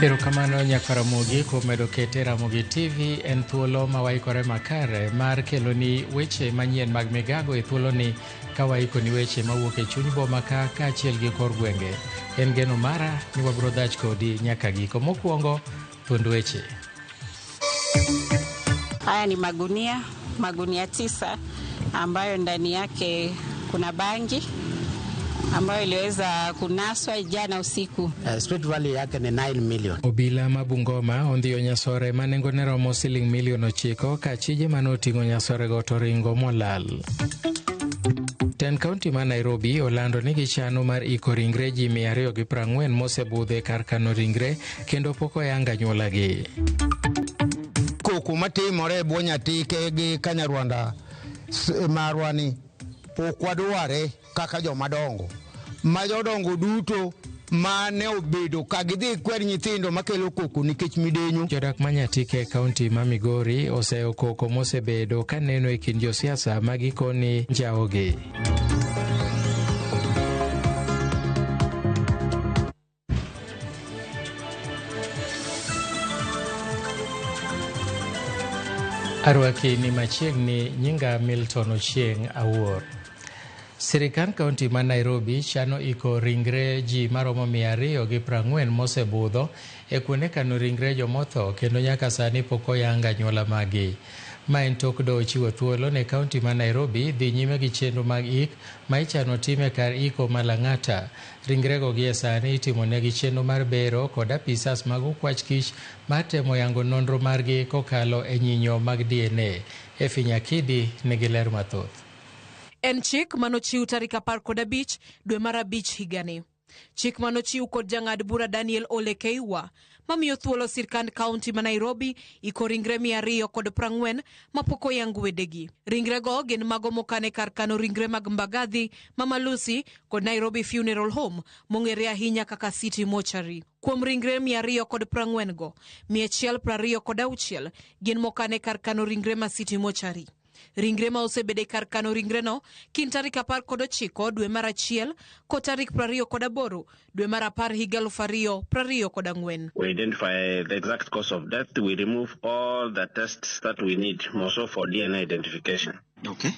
Erokamano Nyakaramogi kuom medo kete Ramogi TV en thuolo ma waikore makare mar keloni weche manyien mag migago e thuoloni ka waikoni weche mawuok e chuny boma ka kaachiel gi kor gwenge. En geno mara ni wabiro dhach kodi nyaka giko. Mokwongo thuond weche. Haya ni magunia 9 ambayo ndani yake kuna bangi ambayo iliweza kunaswa jana usiku. Spirit value yake ni 9 million. Obila ma Bungoma ondhiyo nyasore ma nengone romo siling milion 9 ka chije manoting'o nyasore go to ringo molal. Ten County ma Nairobi olando ni gichano mar iko ringre ji 240 mosebudhe kar kano ringre kendo pok oyanga nyuolagi. Koko matimore bwo nyatike gi Kanyarwanda marwani okwadware kaka jomadongo ma jodongo duto mane obedo ka gidhi kwer nyithindo makelo koko nikech midenyo. Jodak ma Nyatike County ma Migori oseo koko mosebedo ka neno e kind josiasa ma gikoni njaogi. Arwaki ni machiegni nyinga Milton Ochieng Awuor. Sirikal County ma Nairobi chano iko ringre ji maromo 240 mosebudho e kuonde kano ringre jomotho kendo nyaka sani pok oyanga nyuola magi. Ma en tok do chiwo thuolo ne County ma Nairobi dhi nyime gi chenro mag ik ma ichano time kar iko Malang'ata. Ringrego gi e sani itimo negi chenro mar bero kod apisas mag okwach kich mar temo yango nonro margi kokalo e nyinyo mag DNA. Efinyakidi nigi ler mathoth. En chik manochiw tarik 15 dwe mar 5 higani. Chik manochiw kod jang'ad bura Daniel Ole Keiwa mamiyo thuolo sirkand kaunti ma Nairobi iko ringre 240 mapok oyang wedegi. Ringrego gin mago mokane kar kano ringre mag Mbagathi, Mama Lucy kod Nairobi Funeral Home mong'ere ahinya kaka City Mortuary. Kuom ringre 240 go, 126 gin mokane kar kano ringre ma City Mortuary. Ringre ma osebede kar kano ringre no kin tarik 19 dwe mar 1 ko tarik 28 dwe mar 10 higa 2024. We identify the exact cause of death. We remove all the tests that we need, also for DNA identification. Okay.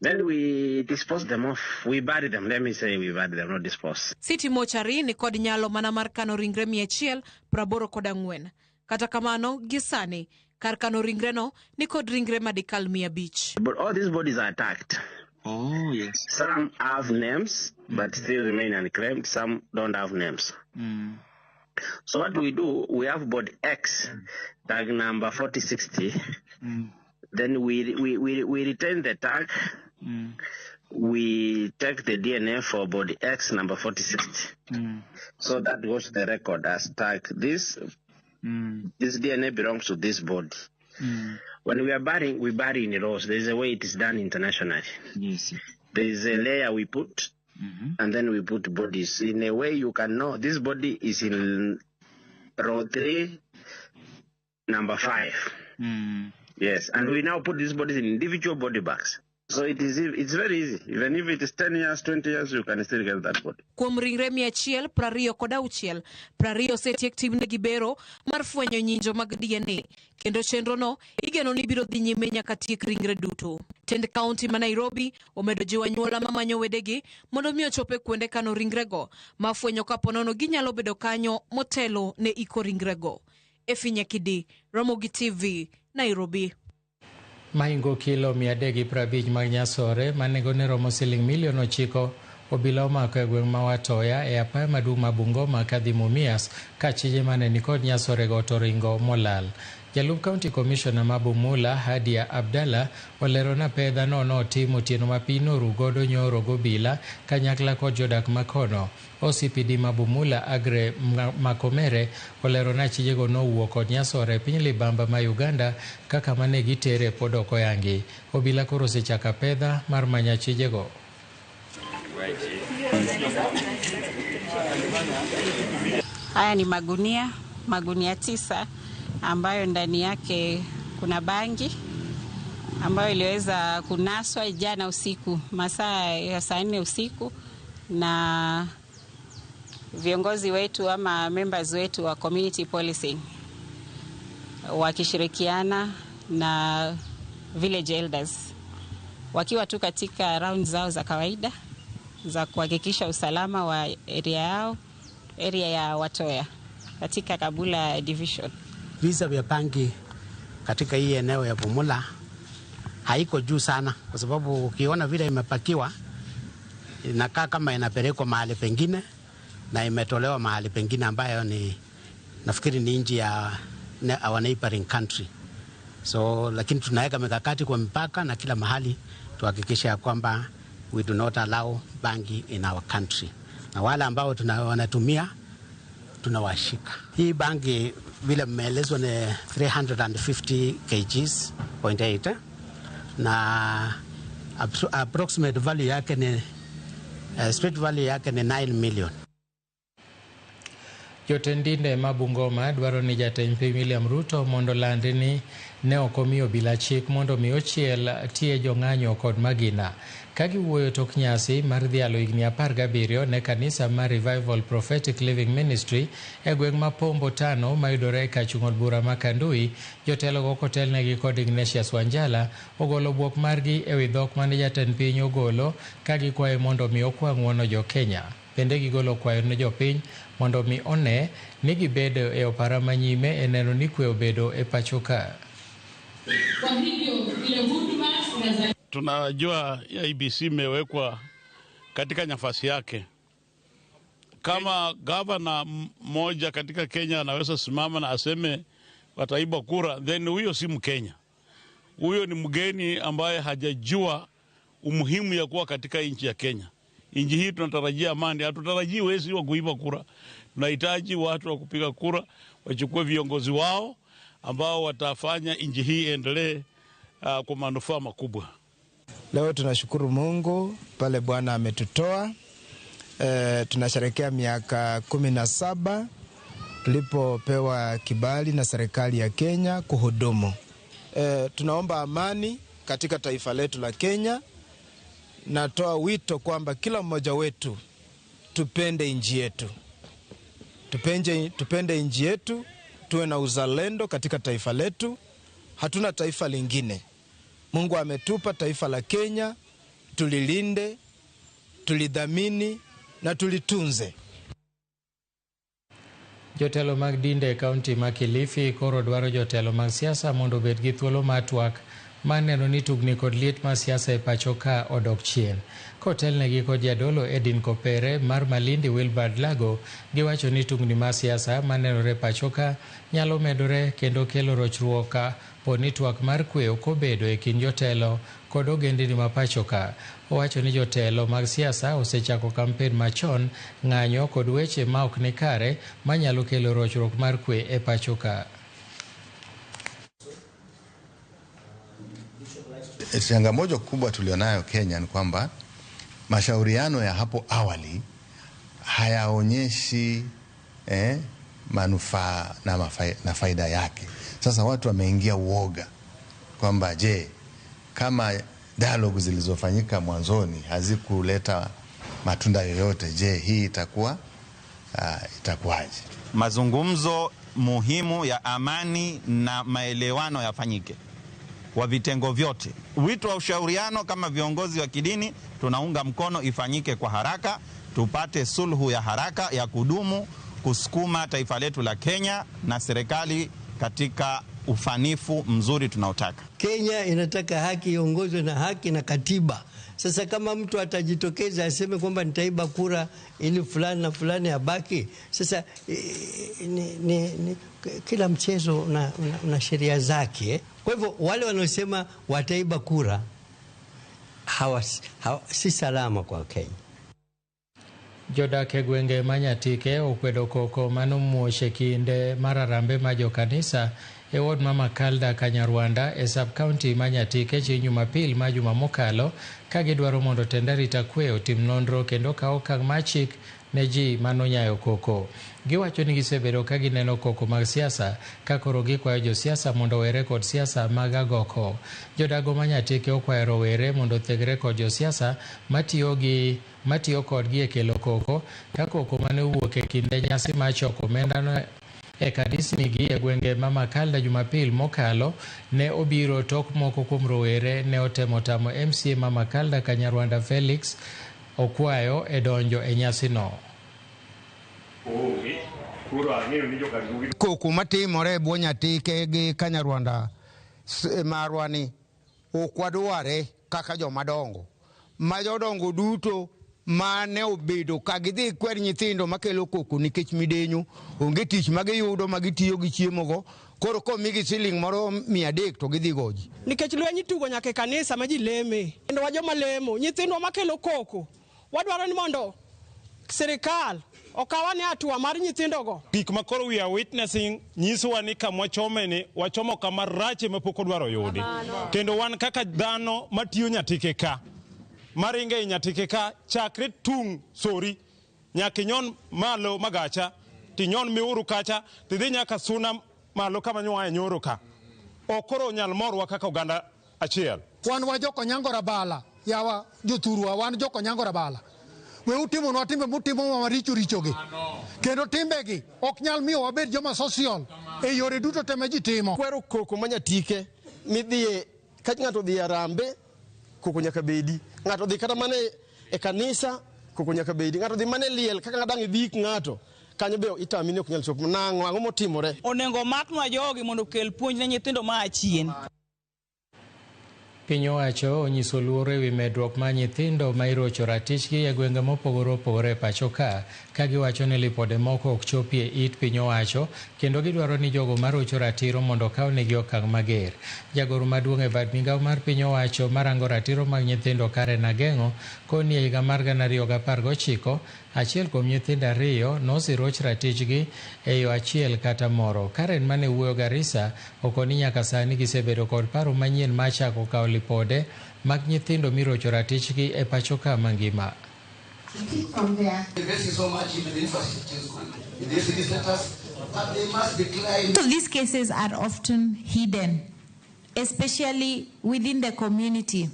Then we dispose them off. We bury them. Let me say we bury them, not dispose. City Mortuary ni kod nyalo mana mar kano ringre 184. Kata kamano gisani kar kano ringre no ni kod ringre medical 500. But all these bodies are attacked. Oh, yes. Some have names, but still remain unclaimed. Some don't have names. So what we do, we have body X, tag number 4060. Then we retain the tag. We take the DNA for body X number 4060. So that goes to the record as tag this. This DNA belongs to this body. When we are burying, we bury in rows. There is a way it is done internationally. Yes. There is a layer we put, and then we put bodies. In a way you can know this body is in row 3, number 5. Yes, and we now put these bodies in individual body bags. So it's very easy. Even if it is 10 years, 20 years, you can still get that body. Kuom ringre 126 osetiek timne gibero mar fwenyo nyinjo mag DNA. Kendo chenro no igeno ni biro dhi nyime nyaka tiek ringre duto. Tend County ma Nairobi omedo jiwo anyuola mamanyo wedegi mondo mi ochope kuonde kano ringrego ma fwenyo kaponono ginyalo bedo kanyo motelo ne iko ringrego. Efinyakidi, Ramogi TV, Nairobi. Maingo kilo 350 mag nyasore manengone romo siling milion 9 obila omako e gweng' ma Watoya e apaya maduong' ma Bungoma kadhi Mumias ka chije mane nikod nyasore go to ringo molal. Jalup County Commissioner ma Bumula Hadia Abdalla olero na pedha no timo tieno ma pino rugodo nyoro gobila kanyakla kod jodak makono. OCPD ma Bumula Agre Makomere olero na chije go nowuok kod nyasore piny libamba ma Uganda kaka mane gitere pod ok oyangi. Obila koro osechaka pedha mar manya chije go. Haya ni magunia 9 ambayo ndani yake kuna bangi ambayo iliweza kunaswa jana usiku masaa ya saa 4 usiku na viongozi wetu ama members wetu wa community policing wakishirikiana na village elders wakiwa tu katika round zao za kawaida za kuhakikisha usalama wa area ya Watoya katika Kabula division. Visa vya bangi katika hii eneo ya Bumula haiko juu sana, kwa sababu ukiona vile imepakiwa inakaa kama inapelekwa mahali pengine na imetolewa mahali pengine ambayo ni nafikiri ni nchi ya our neighboring country. So lakini tunaweka mikakati kwa mipaka na kila mahali tuhakikisha ya kwamba we do not allow bangi in our country. Na wale ambao wanatumia tunawashika. Hii bangi vile mmeelezwa ni 350 kgs 0.8 na approximate value yake ni street value yake ni 9 million. Jotendinde ma Bungoma dwaro ni Jatend Piny William Ruto mondo landni ne okomiyo bila chik mondo mi ochiel tie jong'anyo kod magina. Kagi wuoyo tok nyasi mar dhialo higni 17 ne kanisa mar Revival Prophetic Living Ministry e gweng' ma Pombo Tano mayudore ka chung' od bura ma Kandui, jotelo go kotelnegi kod Ignatius Wanjala ogolo buok margi e wi dhok mane jatend piny ogolo kagi kwayo mondo mi okwa ng'uono jo Kenya. Bende gigolo kwayo ne jopiny mondo mi one ni gibedo e opara manyime e neno ni kwe obedo e pachoka. Kwa hivyo ile huduma tunajua IEBC imewekwa katika nafasi yake. Kama gavana mmoja katika Kenya anaweza simama na aseme wataiba kura, then huyo si Mkenya. Huyo ni mgeni ambaye hajajua umuhimu ya kuwa katika nchi ya Kenya. Nchi hii tunatarajia amani, hatutarajii wezi wa kuiba kura. Tunahitaji watu wa kupiga kura, wachukue viongozi wao ambao watafanya nchi hii endelee kwa manufaa makubwa. Leo tunashukuru Mungu pale Bwana ametutoa. Tunasherehekea miaka 17 tulipopewa kibali na serikali ya Kenya kuhudumu. Tunaomba amani katika taifa letu la Kenya. Natoa wito kwamba kila mmoja wetu tupende nchi yetu. Tupende nchi yetu, tuwe na uzalendo katika taifa letu. Hatuna taifa lingine. Mungu ametupa taifa la Kenya, tulilinde, tulidhamini na tulitunze. Jotelo mag dinde kaunti ma Kilifi koro dwaro jotelo mag siasa mondo obed gi thuolo mar twak maneno ni tugni kod liet mar siasa e pacho ka odok chien. Kotelnegi kod jadolo Edin Kopere mar Malindi Wilbard Lago giwacho ni tugni mar siasa manenore pacho ka nyalo medore kendo kelo rochruok ka poni twak mar kwe ok obedo e kind jotelo kod ogendini ma pacho ka. Owacho ni jotelo mag siasa osechako kampen machon, ng'anyo kod weche ma ok ni kare manyalo kelo rochruok mar kwe e pacho ka. Changamoto kubwa tulionayo Kenya ni kwamba mashauriano ya hapo awali hayaonyeshi manufaa na faida yake. Sasa watu wameingia uoga kwamba je, kama dialogue zilizofanyika mwanzoni hazikuleta matunda yoyote, je, hii itakuwaje? Mazungumzo muhimu ya amani na maelewano yafanyike kwa vitengo vyote. Wito wa ushauriano kama viongozi wa kidini tunaunga mkono ifanyike kwa haraka, tupate suluhu ya haraka ya kudumu kusukuma taifa letu la Kenya na serikali katika ufanifu mzuri tunaotaka. Kenya inataka haki iongozwe na haki na katiba. Sasa kama mtu atajitokeza aseme kwamba nitaiba kura ili fulani na fulani abaki, sasa kila mchezo na sheria zake. Kwa hivyo wale wanaosema wataiba kura si salama kwa Kenya. Jodak e gwenge manyatike okwedo koko manomuoche kinde mararambe majo kanisa e wod mama Kalda Kanyarwanda e sub-county manyatike chieng' Jumapil ma juma mokalo ka gidwaro mondo tend arita kwe otim nonro kendo kawo okang' machik ne ji manonyayo koko. Giwacho ni gisebedo ka gineno koko mag siasa ka koro gikwayo josiasa mondo were kod siasa mag agoko. Jodago manyatike okwayo rowere mondo thegre kod josiasa matiyo kodgi e kelo koko, ka koko mane owuok e kinde nyasi mar choko omendano e kadisnigi e gwenge ma Makalda Jumapil mokalo ne obiro tok moko kuom rowere ne otemo tamo MCA ma Makalda Kanyarwanda Felix Okwayo e donjo e nyasino. Koko matimore bwo nyatike gi Kanyarwanda marwani okwadware kaka jomadongo ma jodongo duto mane obedo ka gidhi kwer nyithindo makelo koko nikech midenyo onge tich magiyudo magitiyo gi chiemogo, koro komigi siling moro 300 to gidhi goji nikech lwenyi tugo nyaka kanisa ma ji leme. Kendo wajoma lemo nyithindwa makelo koko wadwaro ni mondo sirikal okawa ni hatua mar nyithindogo. Gik makoro we are witnessing nyisowa ni kama wachomeni wachomo kama rache mapok odwaro yudi. Kendo wan kaka dhano matiyo nyatike ka maringe i nyatike ka chakre tung sori nyaka nyon malo magacha tinyon miuru kacha tidhi nyaka suna malo kama nywa nyoro ka okoro nyal morwa kaka oganda achiel. Wan wajoko nyangora bala yawa joturwa wan joko nyangora bala we utimo no timbe mutimo maricho richoge kendo timbegi ok nyal miyo wabed joma social e yore duto teme ji timo. Kwero koko manyatike midhie ka ng'ato dhi arambe koko nyaka bedi, ng'ato dhi kata mane e kanisa koko nyaka bedi, ng'ato dhi mane liel kaka ng'adang idhik ng'ato kanyo be itamini ok nyal chopo nang'o ang'o motimore. Onengo maknwa jogi mondo kel puonj ne nyithindo ma achien. Piny owacho onyiso luoro e wi medruok ma nyithindo ma irocho ratichgi e gwenge mopogore opogore e pacho ka giwacho ni lipode moko ok chopi e it piny owacho kendo gidwaro ni jogo marocho ratiro mondo kawnegi okang' mager. Jagoro maduong' e bad migawo mar piny owacho marango ratiro mag nyithindo Karen Ageng'o koni e higa mar 2019 achiel kuom nyithindo 2 nosiroch ratichgi e yo achiel kata moro. Karen mane wuoyo Garissa okoni nyaka sani gisebedo kod paro manyien ma chako kawo lipode mag nyithindo mirocho ratichgi e pacho ka mangima. So these cases are often hidden, especially within the community.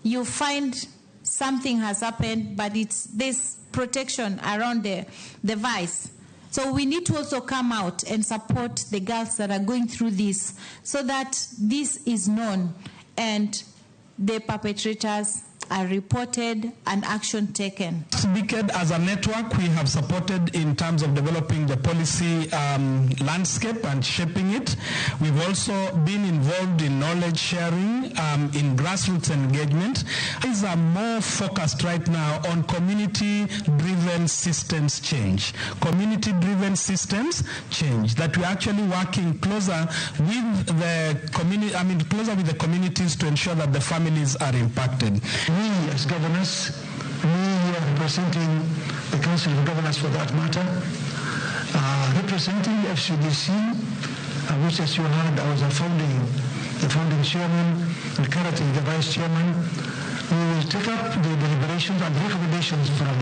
You find something has happened, but it's this protection around the vice. So we need to also come out and support the girls that are going through this so that this is known and the perpetrators are reported and action taken. BKED as a network, we have supported in terms of developing the policy landscape and shaping it. We've also been involved in knowledge sharing, in grassroots engagement. These are more focused right now on community-driven systems change. Community-driven systems change, that we're actually working closer with the community, closer with the communities to ensure that the families are impacted. We as governors, we are representing the Council of Governors for that matter, representing FCDC, which as you heard I was the founding chairman and currently the vice chairman. We will take up the deliberations and recommendations from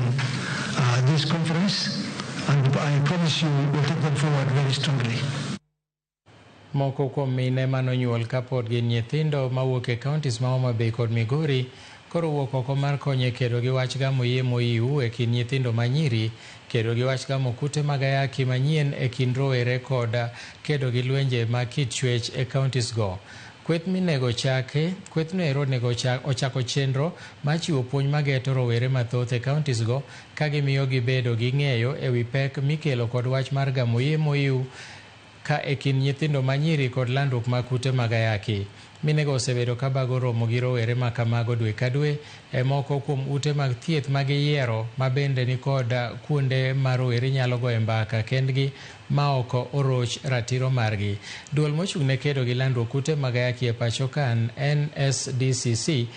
this conference, and I promise you we'll take them forward very strongly. Moko kuom mine manonyuol kapod gin nyithindo mawuok e counties ma Homa Bay kod Migori koro wuok oko mar konyo kedo gi wach gamo yie moiu e kind nyithindo manyiri, kedo gi wach gamo kute mag ayaki manyien e kind rowere kod kedo gi lwenje ma kit chwech e counties go. Kwethno ero nego ochako chenro ma chiwo puonj mageto rowere mathoth e counties go ka gimiyo gibedo gi ng'eyo e wi pek mikelo kod wach mar gamo yie moiu ka e kind nyithindo manyiri kod landruok mag kute mag ayaki. Minego osebedo ka bago romo gi rowere ma kamago dwe ka dwe e moko kuom ute mag thieth mag yiero ma bende ni kod kuonde ma rowere nyalo goye mbaka kendgi ma oko oroch ratiro margi. Duol mochung' ne kedo gi landruok kute mag ayaki e pacho kan NSDCC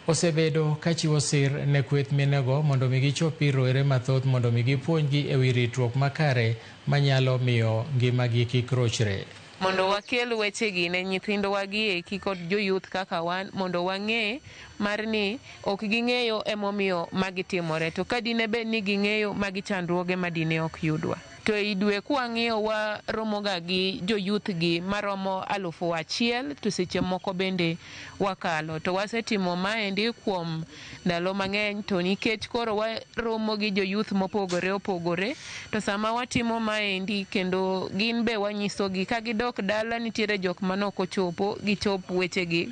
osebedo ka chiwo sir ne kweth minego mondo mi gichopi rowere mathoth mondo mi gipuonjgi e wi ritruok makare manyalo miyo ngimagi kik rochre. mondo wakel wechegi ne nyithindowa gieki kod joyuth kaka wan mondo wang'e mar ni ok ging'eyo emomiyo magitimore, to ka dine bed ni ging'eyo magi chandruoge madine ok yudwa. To e dwe kwang'iyo waromoga gi joyuth gi maromo 1,000 to seche moko bende wakalo. To wasetimo maendi kuom ndalo mang'eny, to nikech koro waromo gi joyuth mopogore opogore, to sama watimo maendi kendo gin be wanyisogi ka gidok dala nitiere jok manok ochopo, gichop wechegi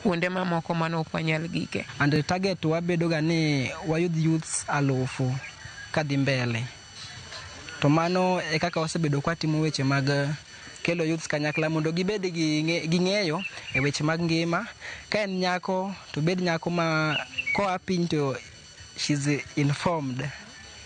kuonde mamoko manok wanyal gike. And the target wabedoga ni wayud youths 1,000 kadhi mbele. To mano e kaka wasebedo kwa timo weche mag kelo youths kanyakla mondo gibed gi ng'eyo e weche mag ngima. Ka en nyako to bed nyako ma koa piny to she's informed.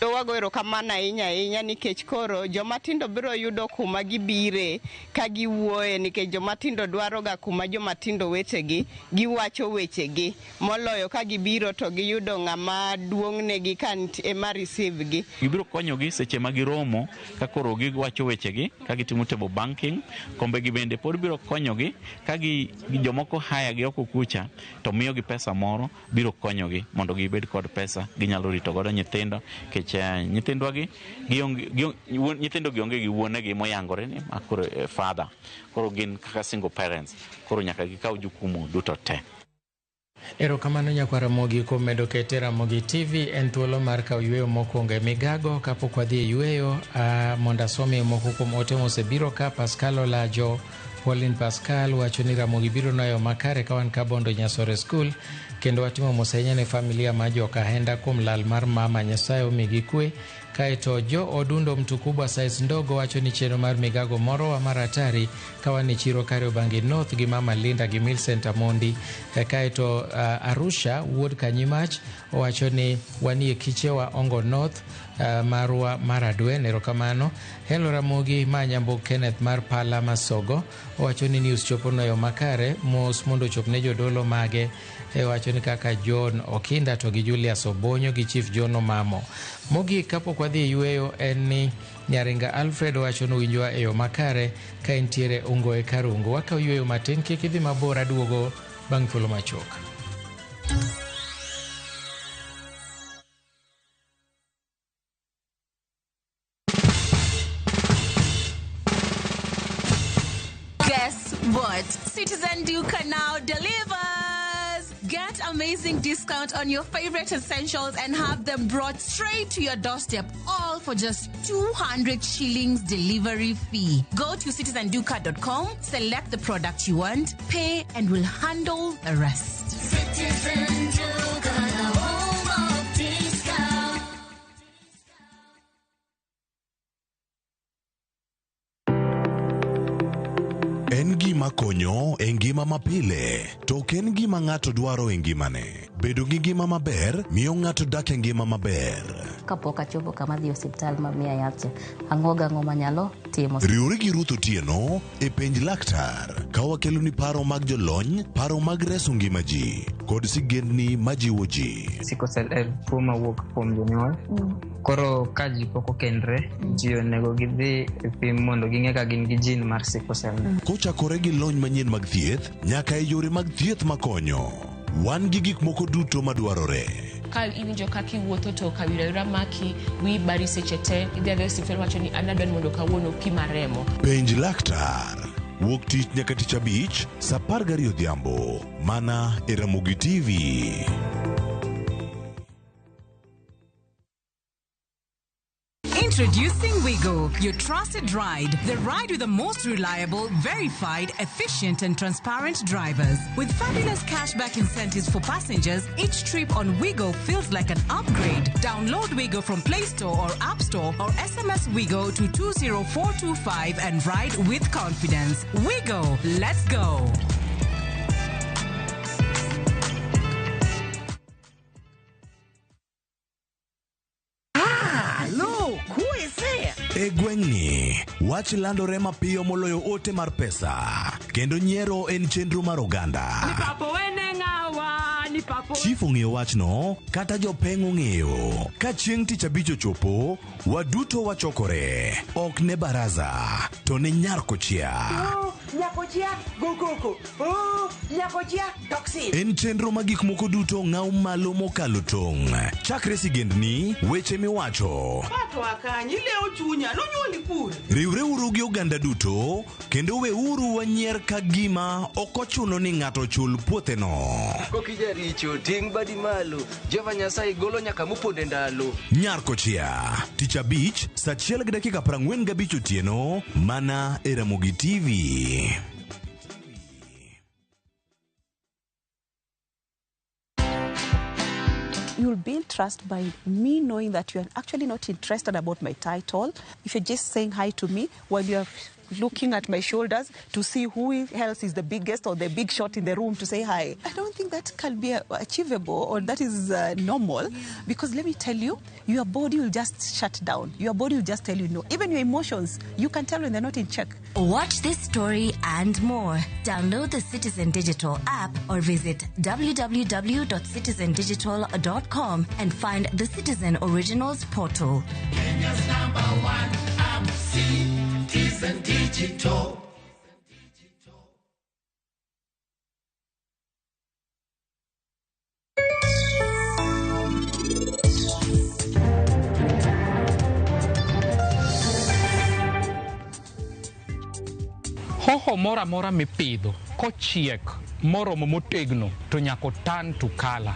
Wagoero kamana ahinya nikech koro jomatindo biro yudo kuma gibire ka giwuoye, nikech jomatindo dwaro ga kuma jomatindo wechegi giwacho wechegi moloyo ka gibiro to giyudo ng'ama duong'negi ka ema receive gi. Gibiro konyogi seche ma giromo ka koro giwacho wechegi ka gitimo table banking. Kombe gi bende pod biro konyogi ka jomoko haya gi oko kucha to miyogi pesa moro, biro konyogi mondo gibed kod pesa ginyalo rito godo nyithindo. Nyithindo gi onge gi wuonegi moyangore ni makoro father, koro gin kaka single parents, koro nyaka gikaw jukumu duto te. Erokamano nyakwara Mogi kuom medo kete Ramogi TV. En thuolo mar kawo yweyo mokwongo e migago kapok wadhi e yweyo mondo asome moko kuom ote mosebiro ka. Pascal Olajo, Pauline Pascal wacho ni Ramogi biro noyo makare ka wan ka Bondo Nyasore School, kendo watimo mosenya ne familia ma joka henda kuom lal mar mama. Nyasaye omigi kwe. Kaeto Jo Odundo Mtukubwa size ndogo wacho ni chenro mar migago moro wa maratari kawa ni chiro Kariobangi North gi mama Linda gi Millicent Amondi. Kaeto Arusha Wuod Kanyimach wacho ni wanie kichewa Ongo North marwa Maradwen. Erokamano. Hello Ramogi, Manyambo Kenneth mar Pala Masogo wacho ni news chopo noyo makare mos mondo chopne jodolo mage. Wacho ni kaka John Okinda to gi Julius Obonyo gi Chief John Omamo. Mogi kapok wadhi yweyo en ni Nyaringa Alfred wacho ni winjwa e yo makare ka entiere Ungo e Karungu. Wakaw yweyo matin, kik idhi mabor, aduogo bang' thuolo machok. Guess what? Citizen Duka now delivers. Get amazing discount on your favorite essentials and have them brought straight to your doorstep, all for just 200 shillings delivery fee. Go to citizenduka.com, select the product you want, pay, and we'll handle the rest. Citizen Duka, the home of discount. En gima konyo e ngima mapile, to ken gima ng'ato dwaro e ngimane. Bedo gi ngima maber miyo ng'ato dak e ngima maber. Kapok achopo kama dhi osiptal mamiya yath, ang'o manyalo timo. Riwri gi Ruth Otieno e penj laktar ka wakelo ni paro mag jolony, paro mag reso ngima ji kod sigendni majiwo ji. Sickle cell en tuo mawuok kuom jonyuol. Koro ka ji pok okendre, ji onego gidhi e pim mondo ging'e ka gin gi jin mar sickle cell. Kochakore gi lony manyien mag thieth nyaka e yore mag thieth makonyo. Wan gi gik moko duto madwarore. Ka iwinjo kaka iwuotho to kawira maki wi bari seche te, idhi adhi osiptal wacho ni an adwani mondo kawuono pima remo. Penj laktar wuok tich nyaka tich abich saa 12 odhiambo mana e Ramogi TV. Introducing Wigo, your trusted ride. The ride with the most reliable, verified, efficient, and transparent drivers. With fabulous cashback incentives for passengers, each trip on Wigo feels like an upgrade. Download Wigo from Play Store or App Store or SMS Wigo to 20425 and ride with confidence. Wigo, let's go. E gweng'ni, wach landore mapiyo moloyo ote mar pesa. Kendo nyiero en chenro mar oganda. Ni papo wene ng'awa, ni Chief ong'eyo wachno kata jopeng' ong'eyo. Ka chieng' tich abich ochopo, waduto wachokore. Ok ne baraza, to ne Nyarkochia. Nyakochia gokoko. Nyakochia toxin. En chenro ma gik moko duto ng'aw malo mokalo tong'. Chakre sigendni, weche miwacho. Pato akanyi leo chunya nonyuoli pur. Riwreuru gi oganda duto, kendo weuru wanyier ka gima ok ochuno ni ng'ato chul puotheno. Kokija richo, ting' badi malo, Jehova Nyasaye golo nyaka moponde ndalo. Nyarkochia, tich abich, saa 1:45 otieno, mana e Ramogi TV. You'll build trust by me knowing that you are actually not interested about my title. If you're just saying hi to me while you're looking at my shoulders to see who else is the biggest or the big shot in the room to say hi. I don't think that can be achievable or that is normal, because let me tell you, your body will just shut down. Your body will just tell you no. Even your emotions, you can tell when they're not in check. Watch this story and more. Download the Citizen Digital app or visit www.citizendigital.com and find the Citizen Originals portal. Kenya's #1 app, Citizen Digital. Hoho mora mora mipidho kochiek moromo motegno to nyako tan to kala.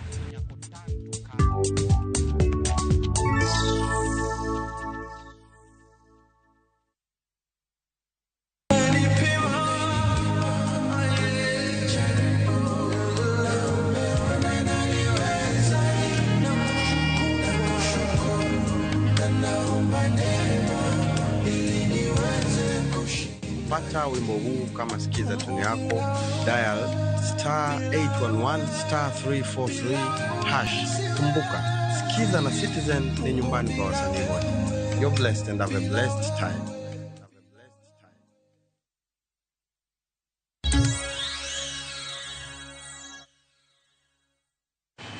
Pata wimbo huu kama sikiza tuni yako, dial *811*343#. Kumbuka, sikiza na Citizen ni nyumbani kwa wasanii wote. You're blessed and have a blessed time.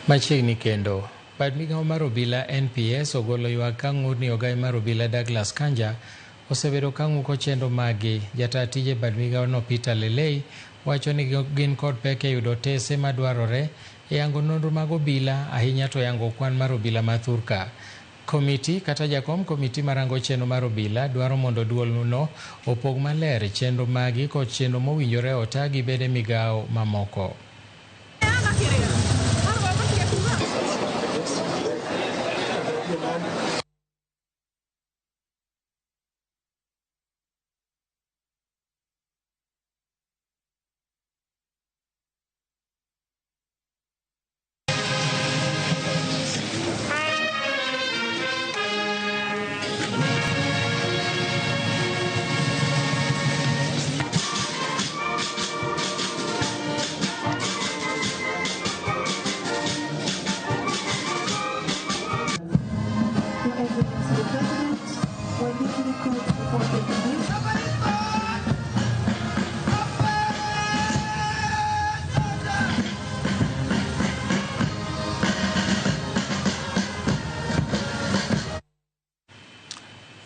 Machiegni kendo, bad migawo mar obila NPS ogolo ywak ka ng'udni ogai mar obila Douglas Kanja osebedo ka ng'uko chenro magi. Jata tije bad migawono Peter Lelei wacho ni gin kod pek e yudo tese madwarore e yango nonro mag obila, ahinya to yango kwan mar obila ma Thurka. Komiti kata jakom komiti marango chenro mar obila dwaro mondo duolno opog maler chenro magi kod chenro mowinjore otagi bede migawo mamoko.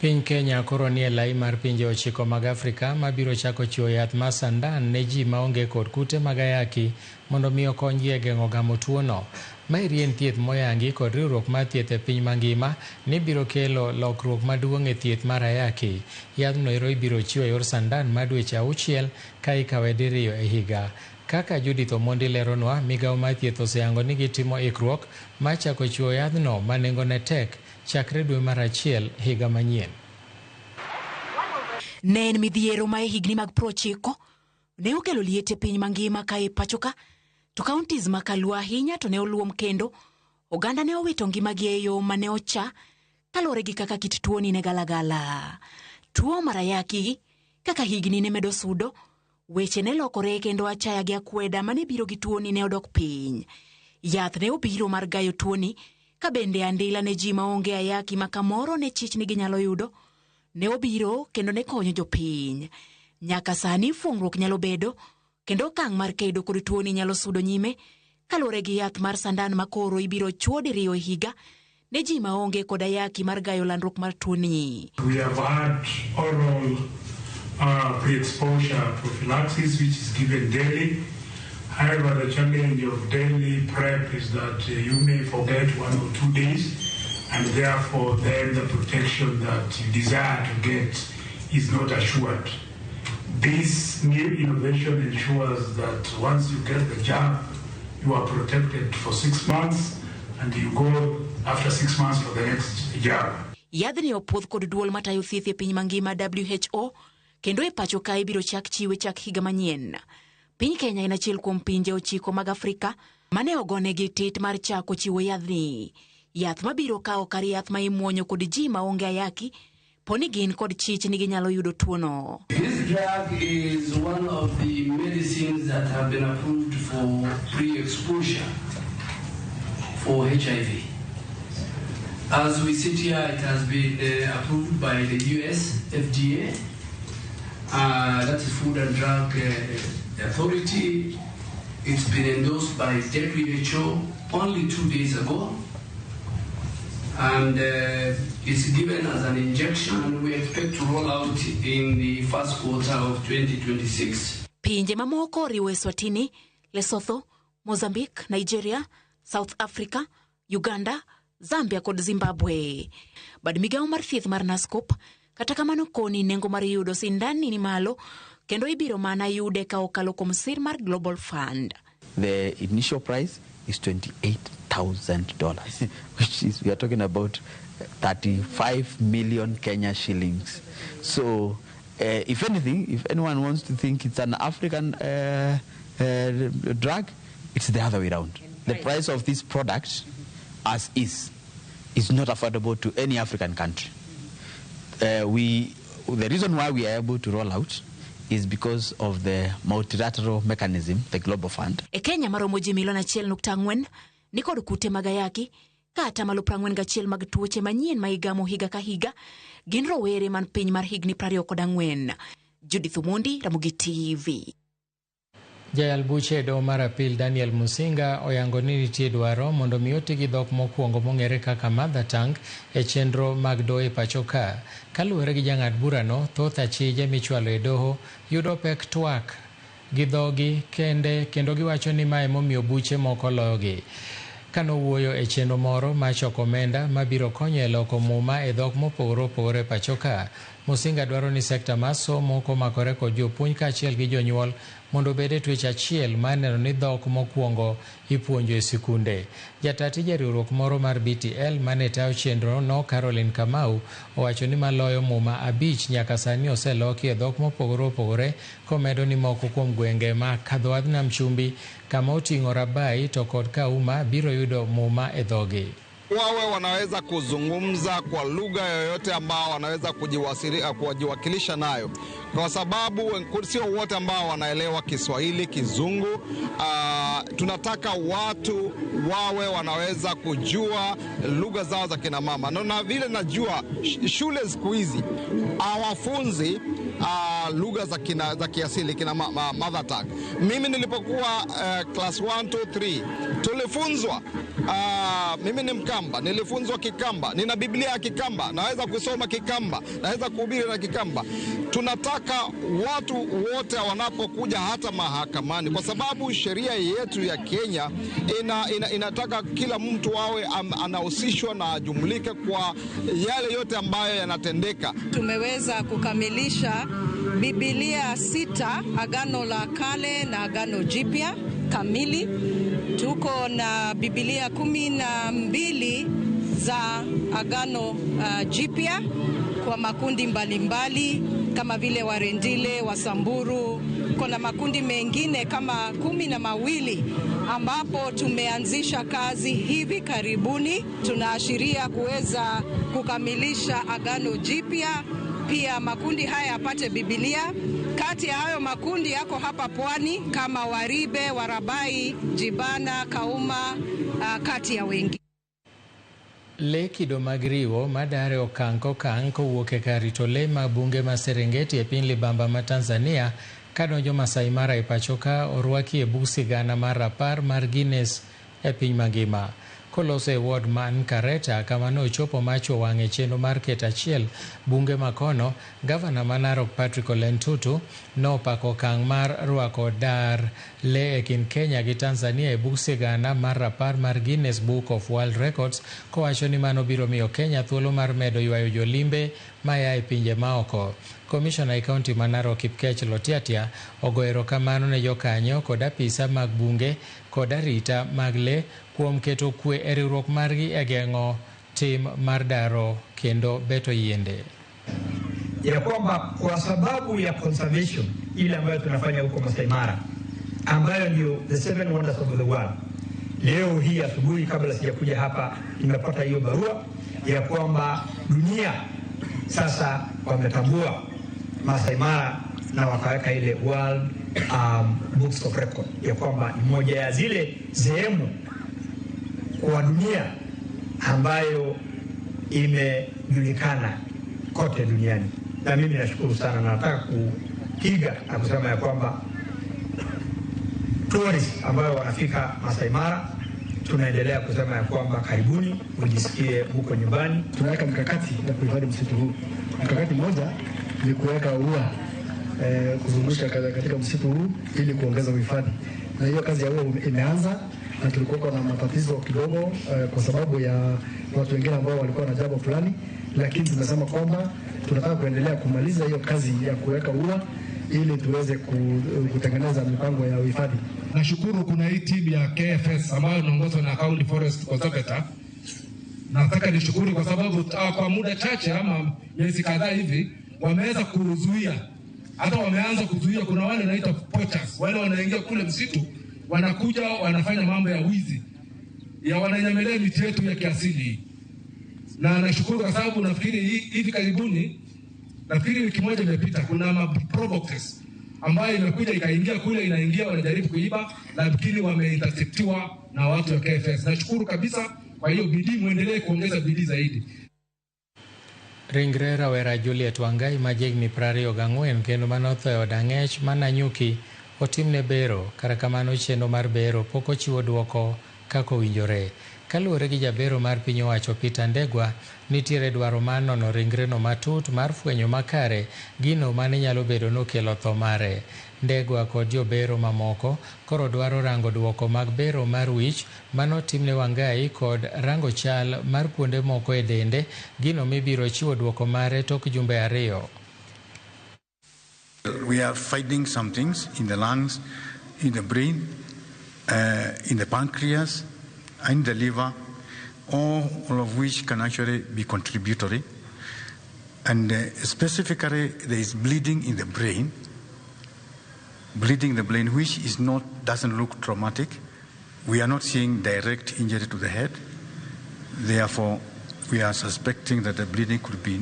Piny Kenya koro nie lai mar pinje 9 mag Afrika mabiro chako chiwo yath mar sandan ne ji maonge kod kute mag ayaki mondo mi okonygi e geng'o gamo tuono. Maeri en thieth moyangi kod riwruok mar thieth e piny mangima ni biro kelo lokruok maduong' e thieth mar ayaki. Yathno ero ibiro chiwo yor sandan mar dweche 6 ka ikawe diriyo e higa. Kaka Judith Omondi leronwa, migawo mar thieth oseyango ni gitimo ikruok mar chako chiwo yathno ma nengone tek chakre dwe mar 1 higa manyien. Ne en midhiero ma e higni mag 90 ne okelo liet e piny mangima ka e pachoka, to counties ma kaluo ahinya to ne oluom kendo oganda ne owito ngimagi e yo ma ne ocha kalore gi kaka kit tuoni ne galagala. Tuo mar ayaki kaka higni ne medo sudo, weche ne lokore kendo achaya gi akweda mane biro gi tuoni ne odok piny. Yath ne obiro mar gayo tuoni, ka bende andila ne ji maonge ayaki ma kamoro ne chich ni ginyalo yudo ne obiro kendo ne konyo jopiny. Nyaka sani fuong'ruok nyalo bedo kendo okang' mar kedo kod tuoni nyalo sudo nyime kaluwore gi yath mar sandan makoro ibiro chuo diriyo higa ne ji maonge koda yaki mar gayo landruok mar tuoni. We have had oral pre-exposure prophylaxis which is given daily. However, the challenge of daily PrEP is that you may forget 1 or 2 days, and therefore then the protection that you desire to get is not assured. This new innovation ensures that once you get the jab, you are protected for 6 months, and you go after 6 months for the next jab. Yadhni opodh kod duol matayo thieth e piny mangima WHO, kendo e pacho ka ibiro chak chiwe chak higa manyien. Piny Kenya en achiel kuom pinje 9 mag Afrika mane ogonegi tit mar chako chiwo yadhni. Yath mabiro kawo kar yath ma imuonyo kod ji maonge ayaki, poni gin kod chich ni ginyalo yudo tuono. This drug is one of the medicines that have been approved for pre-exposure for HIV. As we sit here, it has been approved by the US FDA, that is Food and Drug Authority. It's been endorsed by WHO only 2 days ago, and it's given as an injection, and we expect to roll out in the first quarter of 2026. Pinje mamoko riwo Eswatini, Lesotho, Mozambique, Nigeria, South Africa, Uganda, Zambia kod Zimbabwe. Bad migawo mar thieth mar NASCOP kata kamano koni nengo mar yudo sindan ni malo kendo ibiro mana yude ka okalo kuom sir mar Global Fund. The initial price is $28,000, which is, we are talking about 35 million Kenya shillings. So if anything, if anyone wants to think it's an African drug, it's the other way around. The price of this product as is not affordable to any African country. The reason why we are able to roll out is because of the multilateral mechanism, the Global Fund. E Kenya maromo ji milion 1.4 ni kod kute magayaki kata malo 41 mag tuoche manyien ma igamo higa ka higa gin rowere man piny mar higni 24. Judith Omondi, Ramogi TV. Jayal buche do mar apil Daniel Musinga oyango ni nitie dwaro mondo mi oti gi dhok mokwongo mong'ere kaka mother tongue e chenro mag doho e pacho ka. Kaluwore gi jang'ad burano, thoth achije michwalo e doho yudo pek twak gi dhogi kendo giwacho ni mae momiyo buche moko loyogi. Kano wuoyo e chenro moro ma choko omenda mabiro konyo e loko muma e dhok mopogore opogore pacho ka, Musinga dwaro ni sekta mar somo komakore kod jopuonj kaachiel gi jonyuol mondo bede twech achiel mar neno ni dhok mokwongo ipuonjo e sikunde. Jatati riwruok moro mar BTL mane tayo chenro no, Caroline Kamau, owacho ni maloyo muma 5 nyaka sani oseloki e dhok mopogore opogore, komedo ni moko kuom gwenge ma kadho nam chumbi kama oting'o Rabai to kod Kauma biro yudo muma e dhogi. Wawe wanaweza kuzungumza kwa lugha yoyote ambao wanaweza kujiwakilisha nayo, kwa sababu sio wote ambao wanaelewa Kiswahili, Kizungu. Tunataka watu wawe wanaweza kujua lugha zao za kina mama. Na vile najua shule siku hizi hawafunzi lugha za kiasili kina mother tongue. Mimi nilipokuwa class 1, 2, 3 tulifunzwa, mimi ni Mkamba, nilifunzwa Kikamba, nina Biblia ya Kikamba, naweza kusoma Kikamba, naweza kuhubiri na Kikamba. Tunataka watu wote wanapokuja hata mahakamani, kwa sababu sheria yetu ya Kenya inataka kila mtu awe anahusishwa na ajumulike kwa yale yote ambayo yanatendeka. Tumeweza kukamilisha Biblia 6, Agano la Kale na Agano Jipya kamili. Tuko na Biblia 12 za Agano Jipya kwa makundi mbalimbali kama vile Warendile, Wasamburu. Kuna makundi mengine kama 12 ambapo tumeanzisha kazi hivi karibuni. Tunaashiria kuweza kukamilisha Agano Jipya, pia makundi haya yapate Biblia. Kati ya hayo makundi yako hapa pwani kama Waribe, Warabai, Jibana, Kauma, kati ya wengi. Le kido mag riwo madare okang' kokang' kowuok e kar rito le mag bunge ma Serengeti e piny libamba ma Tanzania kadonjo Masai Mara e pachoka orwaki e bug sigana mar rapar mar Guinness e piny mangima. Kolose ward man Kareta kama no chopo macho wang'e chenro mar ket achiel bunge makono, gavana ma Narok Patrick Ole Ntutu nopako okang' mar rwako dar le e kind Kenya gi Tanzania e bug sigana mar rapar mar Guinness Book of World Records, kowacho ni mano biro miyo Kenya thuolo mar medo ywayo jolimbe maya e pinje maoko. Komishona e kaunti ma Narok Kipkech Lotiatia ogo erokamano ne jokanyo kod apisa mag bunge kod arita mag le kuom keto kwe e riwruok margi e geng'o tim mar daro kendo beto yiende. Ya kwamba kwa sababu ya conservation ile ambayo tunafanya huko Masai Mara, ambayo ndio the 7 wonders of the world, leo hii asubuhi kabla sijakuja hapa nimepata hiyo barua ya kwamba dunia sasa wametambua Masai Mara na wakaweka ile World Books of Record ya kwamba ni moja ya zile sehemu kwa dunia ambayo imejulikana kote duniani. Na mimi nashukuru sana, na nataka kupiga na kusema ya kwamba tourists ambayo wanafika Masai Mara, tunaendelea kusema ya kwamba karibuni, ujisikie huko nyumbani. Tunaweka mkakati ya kuhifadhi msitu huu. Mkakati mmoja ni kuweka ua kuzungusha katika msitu huu ili kuongeza uhifadhi. Na hiyo kazi ya ua imeanza, na tulikuwa na matatizo kidogo kwa sababu ya watu wengine ambao walikuwa na jambo fulani, lakini tumesema kwamba tunataka kuendelea kumaliza hiyo kazi ya kuweka ua ili tuweze kutengeneza mipango ya uhifadhi. Nashukuru kuna hii timu ya KFS ambayo inaongozwa na County Forest Conservator. Nataka nishukuru kwa sababu kwa muda chache ama miezi kadhaa hivi wameweza kuzuia, hata wameanza kuzuia. Kuna wale wanaitwa poachers, wale wanaingia kule msitu, wanakuja wanafanya mambo ya wizi, ya wananyamelea miti yetu ya kiasili. Na nashukuru kwa sababu nafikiri hivi karibuni, nafikiri wiki moja imepita, kuna provocateurs ambayo imekuja ikaingia kule, inaingia wanajaribu kuiba, lakini wameinterceptiwa na watu wa KFS. Nashukuru kabisa. Kwa hiyo bidii, muendelee kuongeza bidii zaidi. Ringre rawera Juliet Wangai majegni 24 kendo manotho e od ang'ech Mananyuki otimne bero, kara kamano chenro mar bero pok ochiwo duoko kako winjore. Kaluwore gi jabero mar piny owacho Peter Ndegwa, nitiere dwaro mar nono ringreno matut mar fwenyo makare gino mane nyalo bedo nokelo tho mare. Ndegwa kod jobero mamoko koro dwaro rango duoko mag bero mar wich manotimne Wangai kod rango chal mar kuonde moko e dende, gino mibiro chiwo duoko mare tok jumbe 2. We are finding some things in the lungs, in the brain, in the pancreas, and the liver, all of which can actually be contributory. And specifically, there is bleeding in the brain, which is doesn't look traumatic. We are not seeing direct injury to the head. Therefore, we are suspecting that the bleeding could be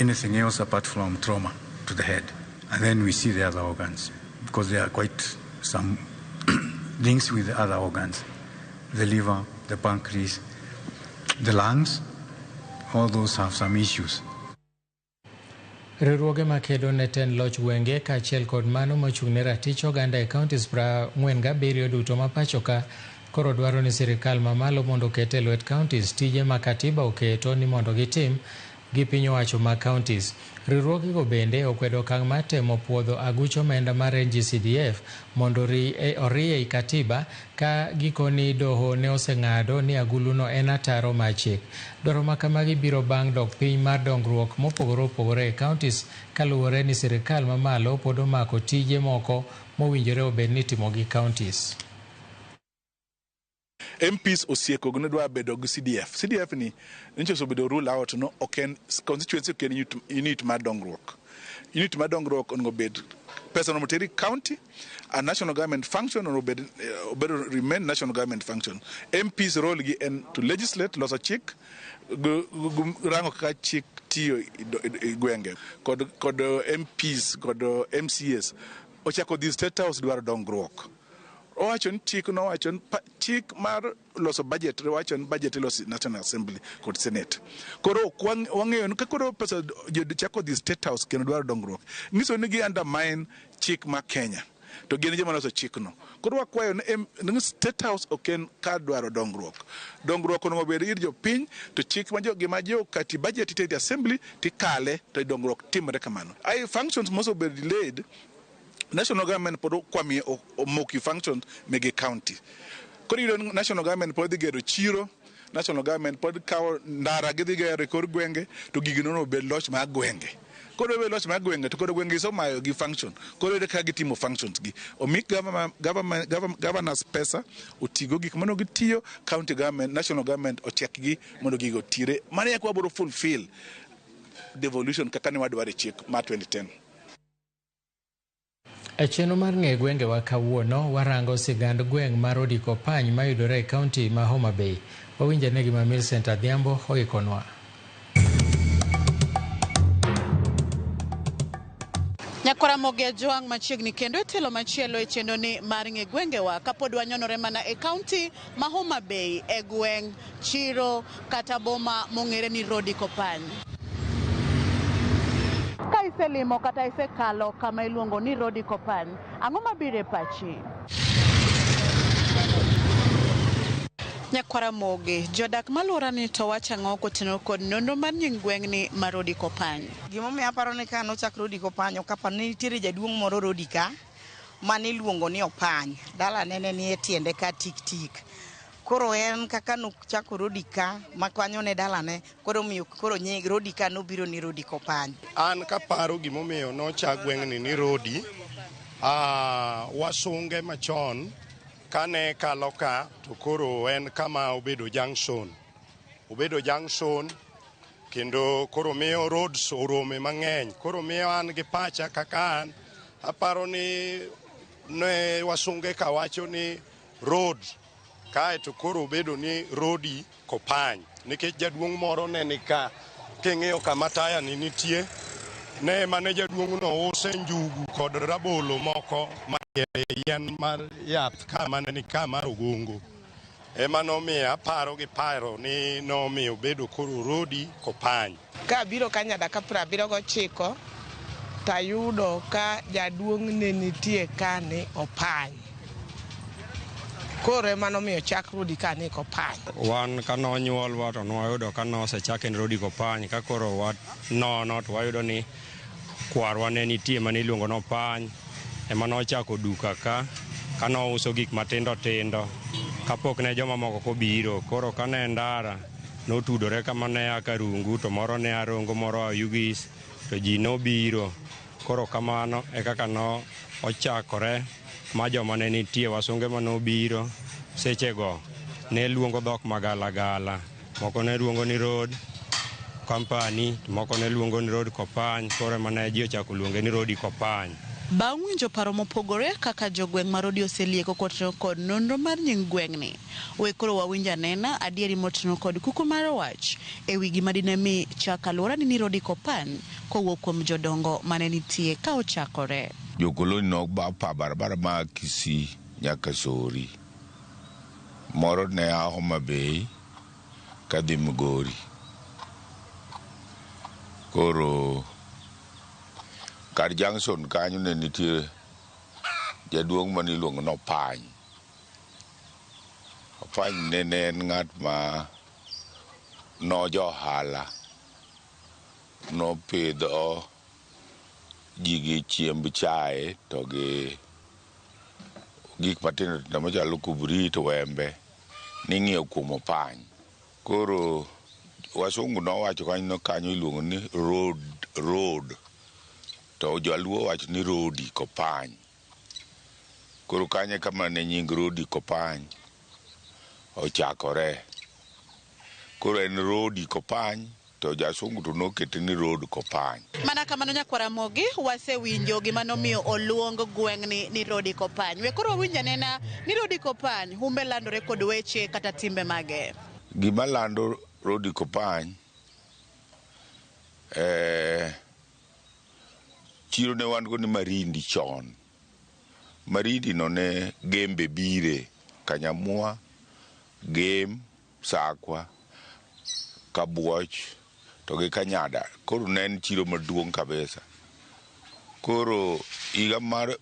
anything else apart from trauma to the head. And then we see the other organs, because there are quite some links with the other organs. The liver, the pancreas, the lungs, all those have some issues. Riwruoge makedo ne ten loch gwenge kaachiel kod mano mochung'ne ratich oganda e counties 47 duto ma pachoka koro dwaro ni sirikal mamalo mondo oket e lwet counties tije ma katiba oketo ni mondo gitim gi piny owacho ma counties. Riwruogego bende okwedo okang' mar temo puodho aguch omenda mar NGCDF mondo orie katiba ka gikoni doho ne oseng'ado ni aguluno en ataro mar chik. Dwaro ma kamagi biro bang' dok piny mar dongruok mopogore opogore e counties kaluwore ni sirikal mamalo pod omako tije moko mowinjore obed ni timo gi counties. MPs osieko gune dwa bedo gi CDF ni nche so bedo rule out no oken constituency ken unit mar dongruok ongo bed person moteri county a national government function or bed remain national government function. MPs role gi en to legislate losa chik rango ka chik tiyo gwenge kod MPs kod MCS ochako this state house dwaro dongruok owacho ni chik nowacho ni chik mar loso budget wacho ni budget loso National Assembly kod Senate. Koro wang'eyo ni koro pesa chako dhi State House kendo dwaro dongruok. Nyiso ni gi undermine chik ma Kenya. To gin joma loso chikno. Koro wakwayo ni State House oken ka dwaro dongruok. Dongruok onego bed ir jopiny to chik ma gima kati budget ite assembly tikale to dongruok timre kamano. Ai functions must be delayed. National government pod kwami omoki functions mege county. Koro yudo national government pod dhi gero chiro, national government pod kawo ndara gidhi gero kor gwenge to gigino no bed loch mag gwenge. Koro be loch mag gwenge to koro gwenge iso mayo gi function. Koro ka gitimo functions gi. Omik governors pesa otigo gik mondo gitiyo, county government, national government otiek gi mondo gigo tire. Mane yakwa boro fulfill devolution kaka ne wadware chik ma 2010. E chenro mar ng'e gwenge wa kawuono warango sigand gweng' mar Odiko Pany mayudore e kaunti ma Homa Bay. Wawinja ne gima Millicent Adhiambo oikonwa. Nyakwaramoge Joang machiegni kendo telo machielo e chenro ni mar ng'e gwenge wa kapod wanyonore mana e kaunti ma Homa Bay e gweng' chiro kata boma mong'ere ni Odiko Pany. Ka iselimo kata isekalo kama iluongo ni Odiko Pany, ang'o mabiro e pachi? Nyakwaramoge, jodak malura ni to wachang'o kotenore kod nonro mar nying gweng'ni mar Odiko Pany. Gimomiyo aparo ni ka nochak Odiko Pany kapa ni nitiere jaduong' moro Odika mane iluongo ni Opany. Dala nene ni e tiende ka tik tik. Koro en kaka nochako Odika makwanyo ne dalane, koro miyo koro nying Odika nobiro ni Odiko Pany. An kaparo gimomiyo nochak gweng'ni ni Rodi, wasunge machon kane kalo ka to koro en kama obedo junction. Obedo junction kendo koro miyo roads orome mang'eny. Koro miyo an gi pacha kaka an aparo ni ne wasunge ka wacho ni road kae to koro obedo ni Odiko Pany nikech jaduong' moro ne nika king'iyo kama taya ni nitie ne mane jaduong' no use njugu kod rabolo moko yien mar yath kama ne nika mar Ogongo ema nomiyo aparo gi paro ni nomiyo obedo koro Odiko Pany. Ka biro ka nyadaka 79 tayudo ka jaduong' ne nitie ka ni Opany. Koro ema nomiyo chak Odiko Pany. Wan kanonyuolwa to nwayudo ka nosechake ni Odiko Pany ka koro wanono to wayudo ni kwarwa ne nitie mane iluongo no Pany ema nochako duka ka nouso gik matindo tindo kapok ne joma moko kobiro. Koro kane ndara notudore kama ne aka Rungu to moro ne Arongo moro a Yugis to ji nobiro. Koro kamano e kaka no ochakore ma joma ne nitie wasunge manobiro sechego ne luongo dhok magalagala. Moko ne luongo ni Road Company, moko ne luongo ni Odiko Pany. Koro mane ji ochako luonge ni Odiko Pany. Bang' winjo paro mopogore kaka jogweng' mar Rodi oselieko kod nonro mar nying gweng'ni, we koro wawinja nena adieri motenore kod kuku mar wach e wi gima dine mi chak alwora ni Odiko Pany kowuok kuom jodongo mane nitie ka ochakore. Jokoloni nok ba pa barabara ma Kisii nyaka Sori. Moro ne a Homa Bay kadhi Migori. Koro kar junction kanyo ne nitie jaduong' mane iluongo no Opany. Opany ne en ng'at ma no johala nopidho ji gi chiemb chae to gi gik matindo tindo machalo kubrit, wembe ning'iewo kuom Opany. Koro wasungu nowacho kanyo iluongo ni road to joluo wacho ni Odiko Pany. Koro kanye kama ne nying Odiko Pany ochakore. Koro en Odiko Pany to jasungu to nokete ni Odiko Pany. Mana kamano Nyakwaramoge wasewinjo gima nomiyo oluong gweng'ni ni Odiko Pany. We koro winja nena ni Odiko Pany humbe landore kod weche kata timbe mage. Gima lando Odiko Pany chiro ne wan go ni Marindi chon. Marindi no ne gembe bire Kanyamua, Game, Sakwa, Kabuoch, toge Kanyada. Koro nen chiro maduong kabisa. Koro iga mar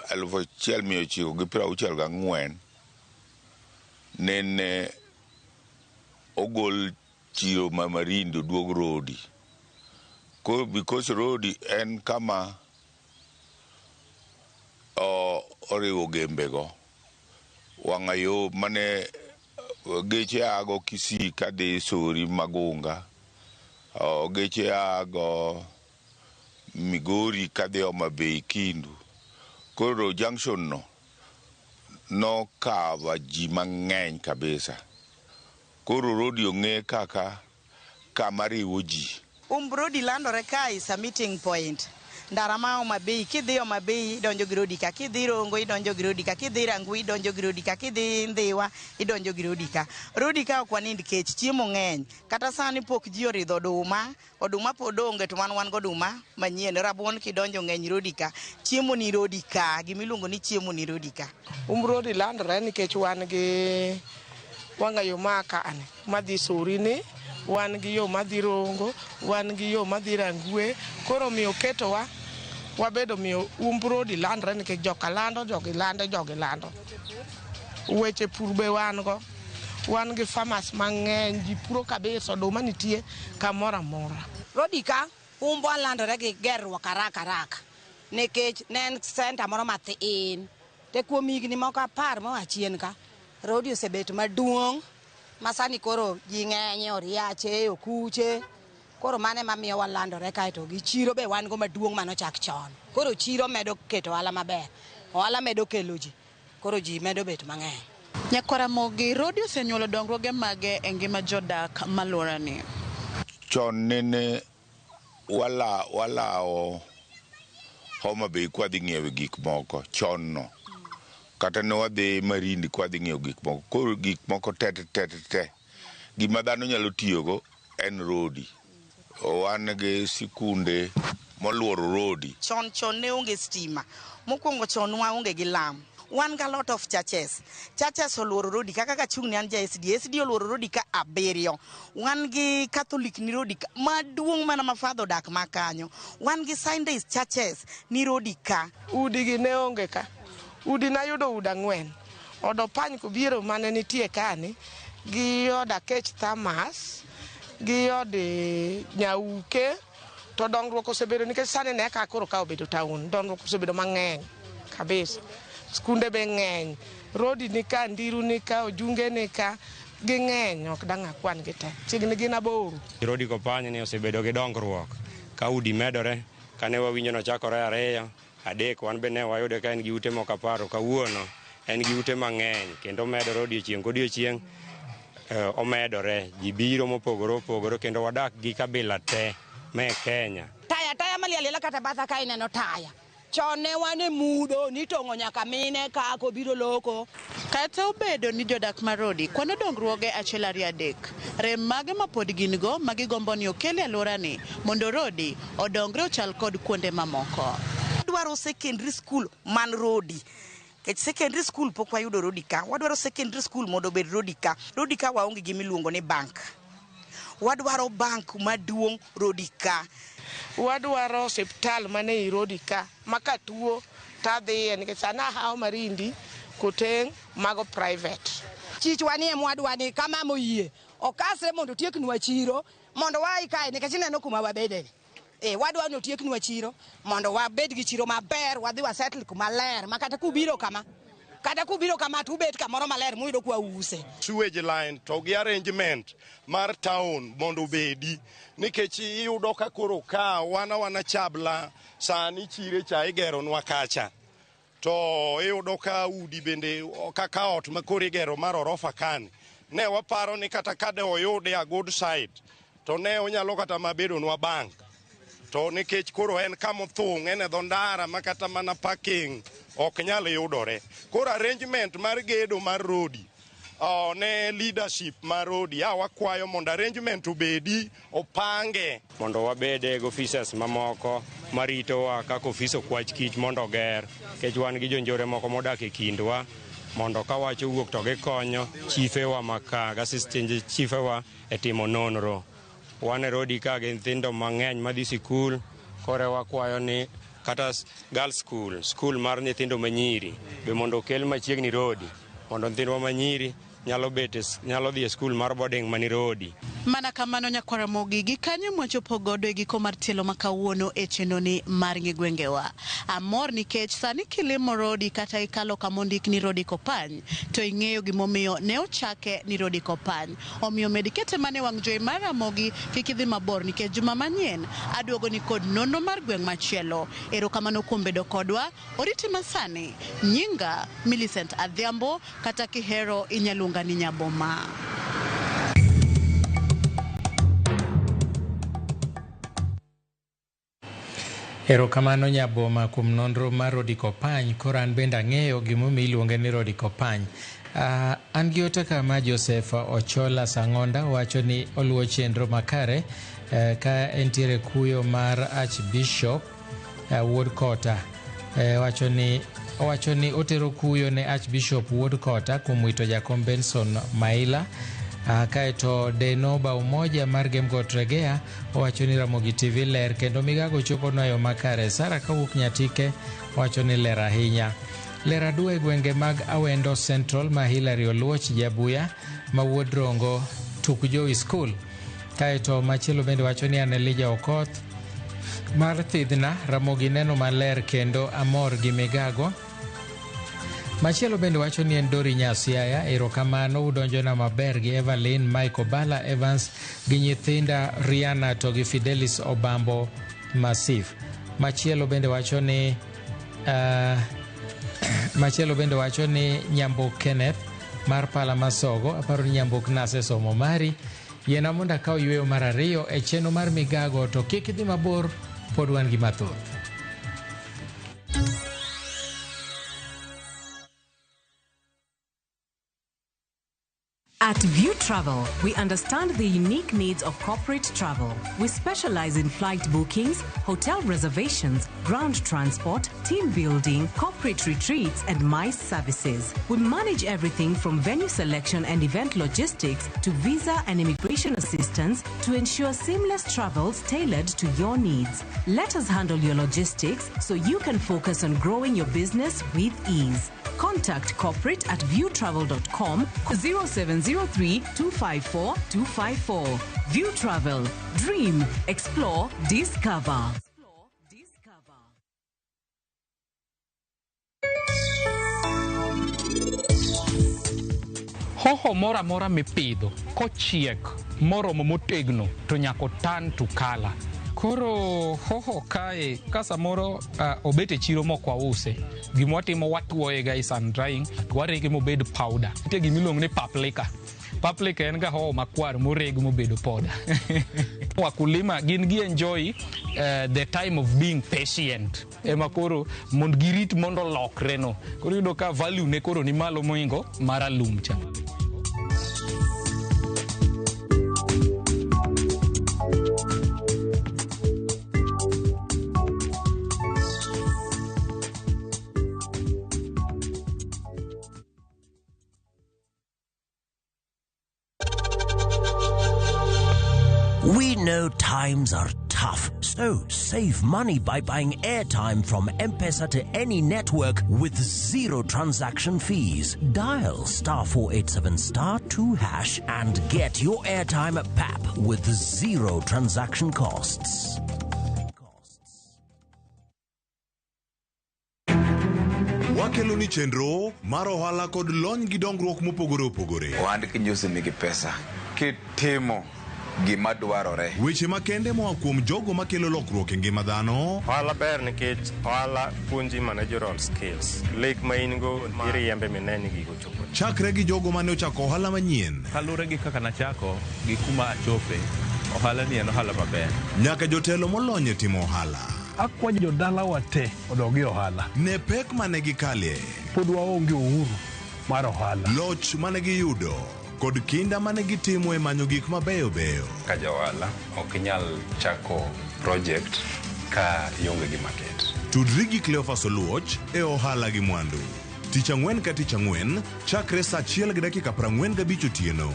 alufo chiel miyo chiko gipira uchel ga ngwen nene ogol chiro ma Marindi duog Rodi. Koro because Rodi en kama oriwo gembe go. Wangayo mane geche ago Kisii kade Sori Magunga. Geche ago Migori kade Homa Bay Kindu. Koro junction no kava ji mang'eny kabisa. Koro Rodi ong'e kaka kamariwo ji. Rodi landore ka is a meeting point. Ndara ma Homa Bay, kidhi Homa Bay idonjo gi Rodi ka, kidhi Rongo idonjo gi Rodi ka, kidhi Rangwe idonjo gi Rodi ka, kidhi Ndhiwa idonjo gi Rodi ka. Rodi ka ok wanind kech, chiemo ng'eny. Kata sani pok ji oridho oduma pod onge to wan goduma manyien, rabuon kidonjo ng'eny Rodi ka. Chiemo ni Rodi ka, gimiluongo ni chiemo ni Rodi ka. Rodi landore nikech wan gi wang'ayo ma kane madhi Sori ni, wan gi yo madhi Rongo, wan gi yo madhi Rangwe. Koro miyo ketowa wabedo miyo Rodi landore nikech joka lando, jogi lando. Weche pur be wan go. Wan gi farmers mang'eny, ji puro kabisa, oduma nitie kamoro amora. Rodi ka landore gi gerruok haraka nikech ne en center moro mathin. Te kuom higni moko 10 moa chien ka, Rodi osebet maduong'. Masani koro ji ng'enye, Oriache, Okuche. Koro mane mamiyo walandore kaeto gi chiro be wan go maduong' manochak chon. Koro chiro medo keto ohala maber. Ohala medo kelo ji. Koro ji medo bet mang'eny. Nyakora Mogi, Rodi osenyuolo dongruoge mage e ngima jodak malwora ni. Chon nene walao Homa Bay kwadhi ng'iewe gik moko chon no. Kata ne wadhi Marindi kwadhi ng'iewo gik moko. Koro gik moko te. Gima dhano nyalo tiyogo en Rodi. Wan gi sikunde moluoro Rodi. Chon ne onge stima. Mokwongo chon waonge gi lam. Wan ga lot of churches oluoro Rodi kaka kachung' ni an ja SD oluoro Rodi ka 7. Wan gi Catholic ni Rodi ka maduong' mana mafadho dak makanyo. Wan gi Sunday churches ni Rodi ka. Udi gi ne onge ka. Udi na yudo uda 4. Odo pany kubiero mane nitie kani gi oda Kech Thamas gi ode Nyauke. To dongruok osebedo nikech sani ne ka koro ka obedo town. Dongruok osebedo mang'eny kabisa. Skunde be ng'eny. Rodi ni ka, Ndiru ni ka, Ojunge ni ka, ging'eny ok dang' akwan gi te. Chiegni gin 8. Rodi Kopany ni osebedo gi dongruok. Ka udi medore, kane wawinjo nochakore 2, 3, wan be ne wayudo ka en gi ute moko 10. Kawuono en gi ute mang'eny kendo medore odiochieng' omedore. Ji biro mopogore opogore kendo wadak gi kabila te me Kenya. Taya malialela kata batha ka ineno taya. Chon ne wan e mudho nitong'o nyaka mine ka kobiro loko. Kata obedo ni jodak mar Rodi kwano dongruoge 1, 2, 3. Rem mage ma pod gin go magigombo ni okele alwora ni mondo Rodi odongre ochal kod kuonde mamoko. Wadwaro secondary school man Rodi. Kech secondary school pok wayudo Rodi ka. Wadwaro secondary school mondo obed Rodi ka. Rodi ka waonge gimiluongo ni bank. Wadwaro bank maduong' Rodi ka. Wadwaro hospital mane Rodi ka. Maka tuo tadhiye nikech sana hao Marindi Koteng mago private. Chich wanie mwadwani kama moyie. Okasre mondo tieknwa chiro mondo wai kae nikech ineno kuma wabede. Wadwa no tieknwa chiro mondo wabed gi chiro maber, wadhi wa settle kuma ler makata kubiro kama tu bet kamoro maler muyudo kwa use. Sewage line to gi arrangement mar town mondo bedi nikech iyudo ka koro ka wana chabla sani chire cha igero nwa kacha. To iyudo ka udi bende kaka ot ma koro igero mar orofa kani. Ne waparo ni kata kade oyude a good side to ne onyalo kata mabedo nwa bank. To nikech koro en kamo thung' en edho ndara makata mana parking ok nyal yudore. Koro arrangement mar gedo mar Rodi ne leadership mar Rodi wakwayo mondo arrangement obedi opange mondo wabede gi officers mamoko maritowa kaka ofis okwach kich mondo oger, kech wan gi jonjore moko modak e kindwa, mondo ka wach owuok to gikonyo chifewa maka, assistente chifewa e timo nonro. Wan e Rodi ka gi nyithindo mang'eny madhi sikul, kore wakwayo ni kata girls school mar nyithindo manyiri be mondo okel machiegni Rodi, mondo nyithindwa manyiri nyalo dhi e skul mar boarding mani Rodi. Mana kamano nyakwara mogi gi kanyo mwachopo godo e giko mar tielo makawuono e chenoni mar Ng'igwengewa. Amor nikech sani kilimo Rodi kata ikalo kamondik ni Rodi Kopany to ing'eyo gimomiyo ne ochake ni Rodi Kopany. Omiyo medikete mane wang' jowi mar Ramogi kik idhi mabor nikech juma manyien aduogo ni kod nonro mar gweng' machielo. Erokamano kuom bedo kodwa, oriti masani. Nyinga Millicent Adhiambo, kata kihero inyaluonga ni Nyaboma. Erokamano Nyaboma kuom nonro mar Rodi Kopany. Koro an bende ang'eyo gimomiyo iluonge ni Rodi Kopany. An gi ote kama Joseph Ochola Sang'onda wacho ni oluwo chenro makare ka entiere kuyo mar Archbishop Woodcotter. Wacho ni otero kuyo ne Archbishop Woodcotter kuom wito jakom Benson Maila. Kaeto Denoba Umoja mar Gemgot Regea wacho ni Ramogi TV ler kendo migago chopo noyo makare. Sara Kawuok Nyatike wacho ni ler ahinya. Ler adua e gwenge mag Awendo Central ma Hilary Oluoch Jabuya ma Wuod Rongo tuk Jowi School. Kaeto machielo bende wacho ni Anelija Okoth mar Thidhna Ramogi neno maler kendo amor gi migago. Machielo bende wacho ni en Dori Nyasiaya. Erokamano udonjona maber gi Evelyn Michael Bala Evans gi nyithinda Rihanna to gi Fidelis Obambo Masif. Machielo bende wacho ni Nyambok Kenneth mar Pala Masogo, aparo ni Nyambok Nase somo mari. Yena monda kao yweyo mar ariyo e cheno mar migago to kik idhi mabor, pod wan gi mathoth. At View Travel, we understand the unique needs of corporate travel. We specialize in flight bookings, hotel reservations, ground transport, team building, corporate retreats, and MICE services. We manage everything from venue selection and event logistics to visa and immigration assistance to ensure seamless travels tailored to your needs. Let us handle your logistics so you can focus on growing your business with ease. Contact corporate at viewtravel.com 0703 254 254. View Travel. Dream, explore, discover. Hoho mora mora mipidho kochiek moromo motegno to nyako tan to kala. Koro hoho kae kasamoro obete chiro mokwa use. Gimwatimo watuoye ga sun drying, warege mobed powder. Ite gimiluongo ni paprika. Paprika en ga hoho makwar moreg mobedo powder. Wakulima gin gi enjoy the time of being patient. Ema koro mond girit mondo lokre no. Koro yudo ka value ne koro ni malo moingo mara lumcha. We know times are tough, so save money by buying airtime from M-Pesa to any network with zero transaction fees. Dial *487*2# and get your airtime PAP with zero transaction costs. Wakeloni chenro mar ohala kod lony gi dongruok mopogore opogore. Ohand kinyosi nigi pesa kitimo gima dwarore. Weche makende moa kuom jogo makelo lokruok e ngima dhano. Ohala ber nikech ohala puonji managerial skills. Lek ma in go iriembe mineni gigo chopo. Chakre gi jogo mane ochako ohala manyien. Kalure gi kaka nachako gi kuma achope. Ohala ni en ohala maber. Nyaka jotelo molony e timo ohala. Akwajo jodala wate odogi ohala. Ne pek mane gikalie. Pod waonge uhuru mar ohala. Loch mane giyudo. Kod kinda mane gitimo e manyo gik mabeyo beyo. Ka jaohala ok inyal chako project ka ionge gi market. Tudri gi Cleophas Oluoch e ohala gi mwandu. Tich ang'wen ka tich ang'wen chakre saa 1:45 otieno.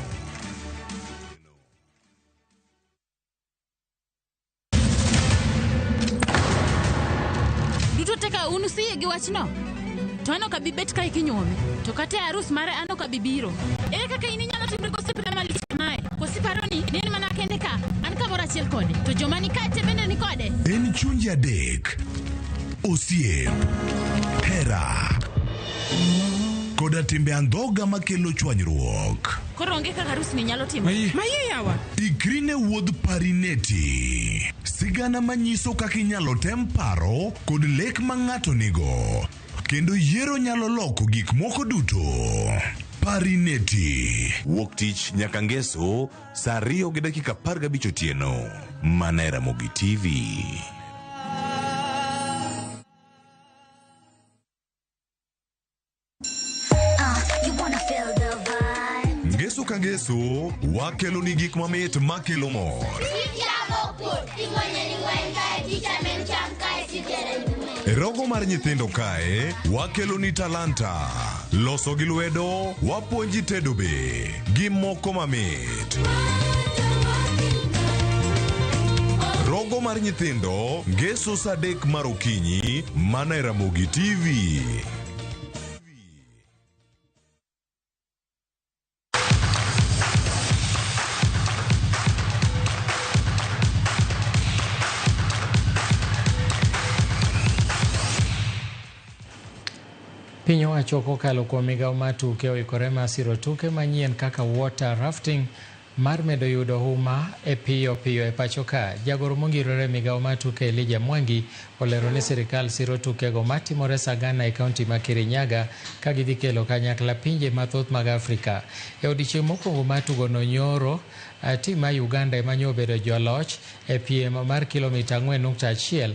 Duto teka unusiye gi wachno. To ano ka bibet ka ikinyuome. To kata arus mare ano ka bibiro. Ere kaka ini nyalo timre gosipre malich kamae. Kosiparo ni nini mana kende ka. An kamoro achiel kode. To joma ni kate bende ni kode. En chunje adek. Osiep. Hera. Koda timbe andhoga makelo chwanyruok. Koro onge kaka arus ni nyalo timo. Maye yawa. Ikrine wuodh Parineti. Sigana manyiso kaka inyalo tem paro kod lek ma ng'ato nigo. Kendo yiero nyalo loko gik moko duto. Parineti. Wuok tich nyaka ngeso saa 2:15 otieno. Mana Ramogi TV. Ngeso ka ngeso wakelo ni gik mamit makelo mor. Rogo mar nyithindo kae wakelo ni talanta. Loso gi lwedo wapuonji tedo be gi moko mamit. Rogo mar nyithindo ngeso saa 3 mar okinyi mana Ramogi TV. Piny owacho kokalo kuom migawo mar tuke oikore mar siro tuke manyien kaka water rafting mar medo yudo huma e piyo e pacho ka. Jagoro mongirore migawo mar tuke Elijah Mwangi olero ni sirikal siro tukego matimore Sagana e kaunti ma Kirinyaga ka gidhi kelo kanyakla pinje mathoth mag Afrika. E odiechieng' mokwongo mar tugono nyoro, tim mar Uganda ema ne obedo joloch e piem mar kilomita 4.1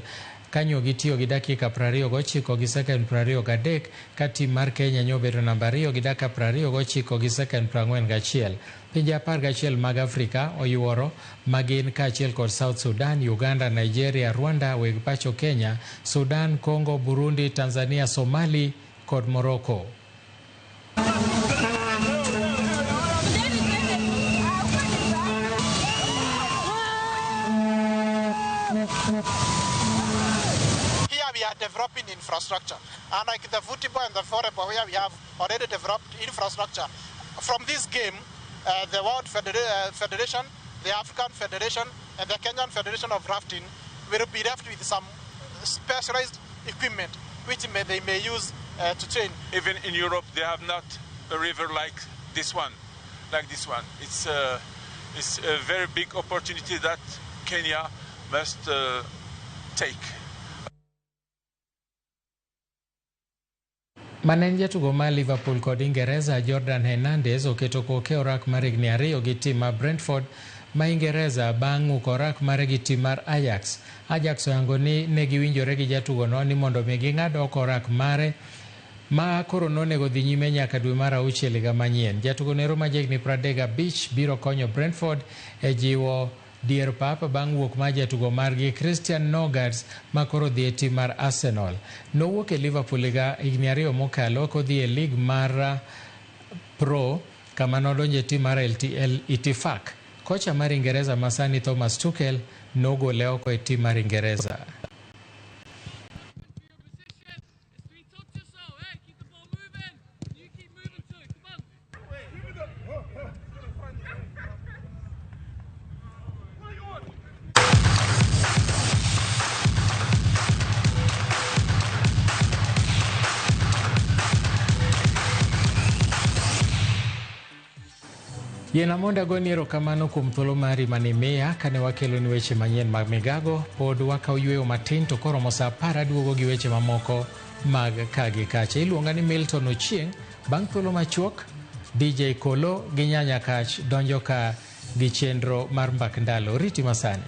kanyo gitiyo gi dakika 29 gi sekond 23 ka tim mar Kenya nyobedo namba 2 gi dakika 29 gi sekond 41. Pinje 11 mag Afrika oyuoro magin kaachiel kod South Sudan, Uganda, Nigeria, Rwanda, weg pacho Kenya, Sudan, Congo, Burundi, Tanzania, Somali kod Morocco. Developing infrastructure, unlike the football and the volleyball where we have already developed infrastructure. From this game, the World Federation, the African Federation, and the Kenyan Federation of Rafting will be left with some specialized equipment which they may use to train. Even in Europe, they have not a river like this one. It's a very big opportunity that Kenya must take. Manen jatugo mar Liverpool kod Ingereza Jordan Hernandez oketo koke orak mar higni 2 gi tim mar Brentford ma Ingereza bang' ng'uko orak mare gi tim mar Ajax. Ajax oyango ni ne giwinjore gi jatugono ni mondo mi ging'ad oko orak mare ma koro nonego dhi nyime nyaka dwe mar 6 higa manyien. Jatugo nero ma jahigni 35 biro konyo Brentford e jiwo dier pap bang' wuok mar jatugo margi Christian Nogards ma koro dhi e tim mar Arsenal. Nowuok e Liverpool higni 2 mokalo kodhi e lig mar Pro kama nodonjo e tim mar El Itifak. Kocha mar Ingereza masani Thomas Tuchel nogole oko e tim mar Ingereza. Yena monda goni erokamano kuom thuolo mari manimiya kane wakelo ni weche manyien mag migago. Pod wakao yueyo matin to koromo saa 10 aduogo gi weche mamoko mag kagi kacha. Iluonga ni Milton Ochieng. Bang' thuolo machuok, DJ Kolo gi Nyanya Kach donjo ka gi chenro mar mbak ndalo. Riti masani.